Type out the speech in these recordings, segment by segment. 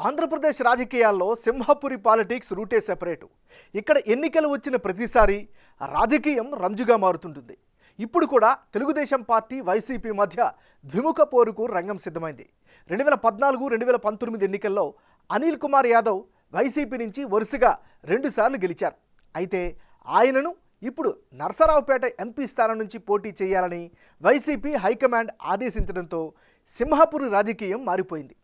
ఆంధ్రప్రదేశ్ రాజకీయాల్లో సింహపురి పాలిటిక్స్ రూటే సెపరేటు. ఇక్కడ ఎన్నికలు వచ్చిన ప్రతిసారి రాజకీయం రంజుగా మారుతుంటుంది. ఇప్పుడు కూడా తెలుగుదేశం పార్టీ వైసీపీ మధ్య ద్విముఖ పోరుకు రంగం సిద్ధమైంది. 2014-2019 ఎన్నికల్లో అనిల్ కుమార్ యాదవ్ వైసీపీ నుంచి వరుసగా 2 సార్లు గెలిచారు. అయితే ఆయనను ఇప్పుడు నర్సరావుపేట ఎంపీ స్థానం నుంచి పోటీ చేయాలని వైసీపీ హైకమాండ్ ఆదేశించడంతో సింహపురి రాజకీయం మారిపోయింది.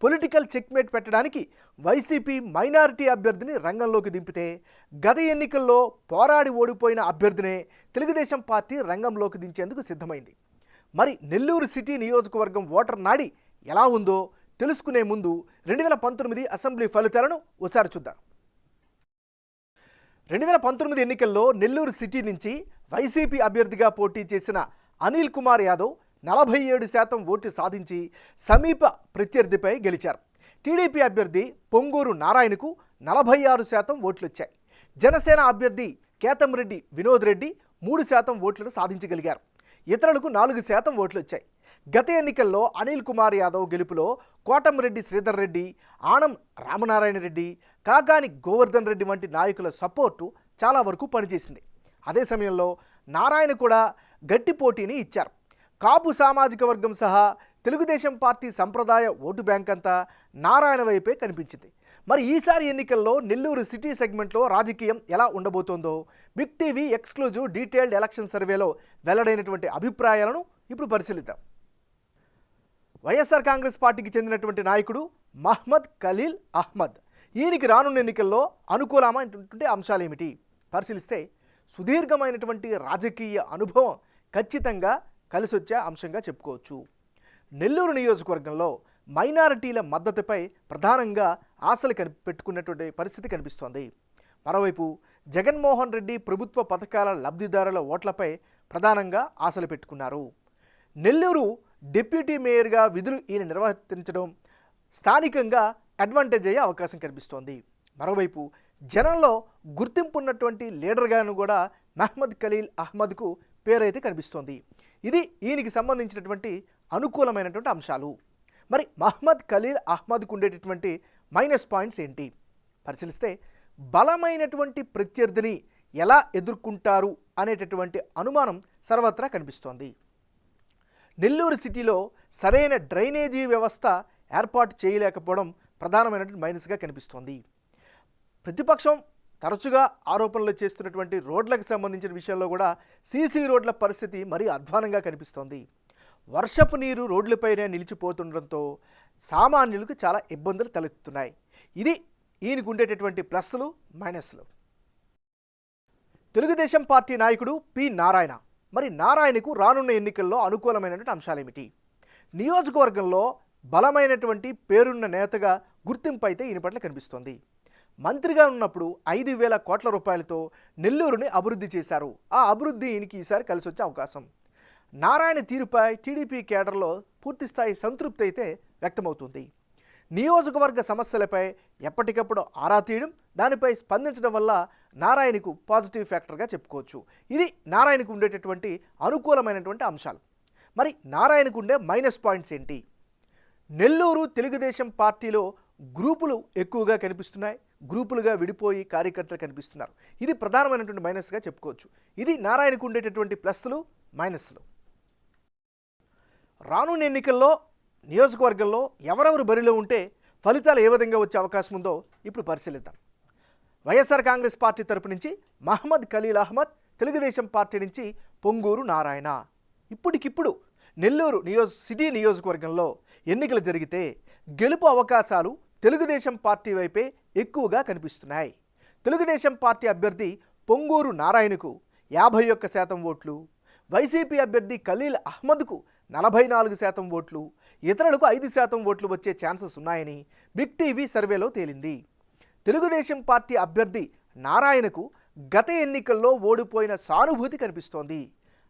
పొలిటికల్ చెక్మేట్ పెట్టడానికి వైసీపీ మైనారిటీ అభ్యర్థిని రంగంలోకి దింపితే గత ఎన్నికల్లో పోరాడి ఓడిపోయిన అభ్యర్థినే తెలుగుదేశం పార్టీ రంగంలోకి దించేందుకు సిద్ధమైంది. మరి నెల్లూరు సిటీ నియోజకవర్గం ఓటర్ నాడి ఎలా ఉందో తెలుసుకునే ముందు 2019 అసెంబ్లీ ఫలితాలను ఒకసారి చూద్దాం. 2019 ఎన్నికల్లో నెల్లూరు సిటీ నుంచి వైసీపీ అభ్యర్థిగా పోటీ చేసిన అనిల్ కుమార్ యాదవ్ 47% ఓట్లు సాధించి సమీప ప్రత్యర్థిపై గెలిచారు. టీడీపీ అభ్యర్థి పొంగూరు నారాయణకు 46% ఓట్లు వచ్చాయి. జనసేన అభ్యర్థి కేతంరెడ్డి వినోద్ రెడ్డి 3% ఓట్లను సాధించగలిగారు. ఇతరులకు 4% ఓట్లు వచ్చాయి. గత ఎన్నికల్లో అనిల్ కుమార్ యాదవ్ గెలుపులో కోటంరెడ్డి శ్రీధర్ రెడ్డి, ఆనం రామనారాయణ రెడ్డి, కాకాని గోవర్ధన్ రెడ్డి వంటి నాయకుల సపోర్టు చాలా వరకు పనిచేసింది. అదే సమయంలో నారాయణ కూడా గట్టి పోటీని ఇచ్చారు. కాపు సామాజిక వర్గం సహా తెలుగుదేశం పార్టీ సంప్రదాయ ఓటు బ్యాంక్ అంతా నారాయణ వైపే కనిపించింది. మరి ఈసారి ఎన్నికల్లో నెల్లూరు సిటీ సెగ్మెంట్లో రాజకీయం ఎలా ఉండబోతోందో big TV exclusive detailed election సర్వేలో వెల్లడైనటువంటి అభిప్రాయాలను ఇప్పుడు పరిశీలిద్దాం. వైఎస్ఆర్ కాంగ్రెస్ పార్టీకి చెందినటువంటి నాయకుడు మహ్మద్ ఖలీల్ అహ్మద్. ఈయనకి రానున్న ఎన్నికల్లో అనుకూలమైనటువంటి అంశాలు ఏమిటి పరిశీలిస్తే సుదీర్ఘమైనటువంటి రాజకీయ అనుభవం ఖచ్చితంగా కలిసొచ్చే అంశంగా చెప్పుకోవచ్చు. నెల్లూరు నియోజకవర్గంలో మైనారిటీల మద్దతుపై ప్రధానంగా ఆశలు పెట్టుకున్నటువంటి పరిస్థితి కనిపిస్తోంది. మరోవైపు జగన్మోహన్ రెడ్డి ప్రభుత్వ పథకాల లబ్ధిదారుల ఓట్లపై ప్రధానంగా ఆశలు పెట్టుకున్నారు. నెల్లూరు డిప్యూటీ మేయర్గా విధులు ఈయన నిర్వర్తించడం స్థానికంగా అడ్వాంటేజ్ అయ్యే అవకాశం కనిపిస్తోంది. మరోవైపు జనంలో గుర్తింపు ఉన్నటువంటి లీడర్గాను కూడా మహ్మద్ ఖలీల్ అహ్మద్కు పేరైతే కనిపిస్తోంది. ఇది ఈయనకి సంబంధించినటువంటి అనుకూలమైనటువంటి అంశాలు. మరి మహ్మద్ ఖలీల్ అహ్మద్కు ఉండేటటువంటి మైనస్ పాయింట్స్ ఏంటి పరిశీలిస్తే బలమైనటువంటి ప్రత్యర్థిని ఎలా ఎదుర్కొంటారు అనేటటువంటి అనుమానం సర్వత్రా కనిపిస్తోంది. నెల్లూరు సిటీలో సరైన డ్రైనేజీ వ్యవస్థ ఏర్పాటు చేయలేకపోవడం ప్రధానమైనటువంటి మైనస్గా కనిపిస్తోంది. ప్రతిపక్షం తరచుగా ఆరోపణలు చేస్తున్నటువంటి రోడ్లకు సంబంధించిన విషయంలో కూడా సీసీ రోడ్ల పరిస్థితి మరీ అధ్వానంగా కనిపిస్తోంది. వర్షపు నీరు రోడ్లపైనే నిలిచిపోతుండడంతో సామాన్యులకు చాలా ఇబ్బందులు తలెత్తుతున్నాయి. ఇది ఈయనకు ఉండేటటువంటి ప్లస్లు మైనస్లు. తెలుగుదేశం పార్టీ నాయకుడు పి నారాయణ. మరి నారాయణకు రానున్న ఎన్నికల్లో అనుకూలమైనటువంటి అంశాలేమిటి? నియోజకవర్గంలో బలమైనటువంటి పేరున్న నేతగా గుర్తింపు అయితే ఈయన పట్ల కనిపిస్తోంది. మంత్రిగా ఉన్నప్పుడు 5,000 కోట్ల రూపాయలతో నెల్లూరుని అభివృద్ధి చేశారు. ఆ అభివృద్ధి ఈయనకి ఈసారి కలిసి వచ్చే అవకాశం. నారాయణ తీరుపై టీడీపీ కేడర్లో పూర్తిస్థాయి సంతృప్తి అయితే వ్యక్తమవుతుంది. నియోజకవర్గ సమస్యలపై ఎప్పటికప్పుడు ఆరా తీయడం, దానిపై స్పందించడం వల్ల నారాయణకు పాజిటివ్ ఫ్యాక్టర్గా చెప్పుకోవచ్చు. ఇది నారాయణకు ఉండేటటువంటి అనుకూలమైనటువంటి అంశాలు. మరి నారాయణకు ఉండే మైనస్ పాయింట్స్ ఏంటి? నెల్లూరు తెలుగుదేశం పార్టీలో గ్రూపులు ఎక్కువగా కనిపిస్తున్నాయి. గ్రూపులుగా విడిపోయి కార్యకర్తలు కనిపిస్తున్నారు. ఇది ప్రధానమైనటువంటి మైనస్గా చెప్పుకోవచ్చు. ఇది నారాయణకు ఉండేటటువంటి ప్లస్లు మైనస్లు. రానున్న ఎన్నికల్లో నియోజకవర్గంలో ఎవరెవరు బరిలో ఉంటే ఫలితాలు ఏ విధంగా వచ్చే అవకాశం ఉందో ఇప్పుడు పరిశీలిద్దాం. వైఎస్ఆర్ కాంగ్రెస్ పార్టీ తరపు నుంచి మహ్మద్ ఖలీల్ అహ్మద్, తెలుగుదేశం పార్టీ నుంచి పొంగూరు నారాయణ. ఇప్పటికిప్పుడు నెల్లూరు సిటీ నియోజకవర్గంలో ఎన్నికలు జరిగితే గెలుపు అవకాశాలు తెలుగుదేశం పార్టీ వైపే ఎక్కువగా కనిపిస్తున్నాయి. తెలుగుదేశం పార్టీ అభ్యర్థి పొంగూరు నారాయణకు 51% ఓట్లు, వైసీపీ అభ్యర్థి ఖలీల్ అహ్మద్కు 44% ఓట్లు, ఇతరులకు 5% ఓట్లు వచ్చే ఛాన్సెస్ ఉన్నాయని బిగ్ టీవీ సర్వేలో తేలింది. తెలుగుదేశం పార్టీ అభ్యర్థి నారాయణకు గత ఎన్నికల్లో ఓడిపోయిన సానుభూతి కనిపిస్తోంది.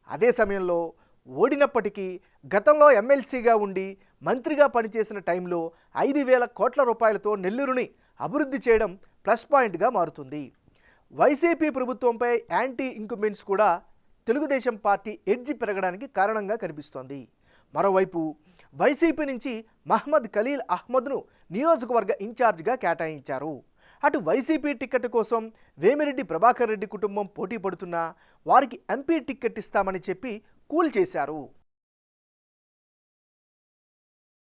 అదే సమయంలో ఓడినప్పటికీ గతంలో ఎమ్మెల్సీగా ఉండి మంత్రిగా పనిచేసిన టైంలో 5,000 కోట్ల రూపాయలతో నెల్లూరుని అభివృద్ధి చేయడం ప్లస్ పాయింట్గా మారుతుంది. వైసీపీ ప్రభుత్వంపై యాంటీ ఇంక్యుబెంట్స్ కూడా తెలుగుదేశం పార్టీ ఎడ్జి పెరగడానికి కారణంగా కనిపిస్తోంది. మరోవైపు వైసీపీ నుంచి మహ్మద్ ఖలీల్ అహ్మద్ను నియోజకవర్గ ఇన్ఛార్జిగా కేటాయించారు. అటు వైసీపీ టికెట్ కోసం వేమిరెడ్డి ప్రభాకర్ రెడ్డి కుటుంబం పోటీ పడుతున్నా వారికి ఎంపీ టికెట్ ఇస్తామని చెప్పి కూల్చేశారు.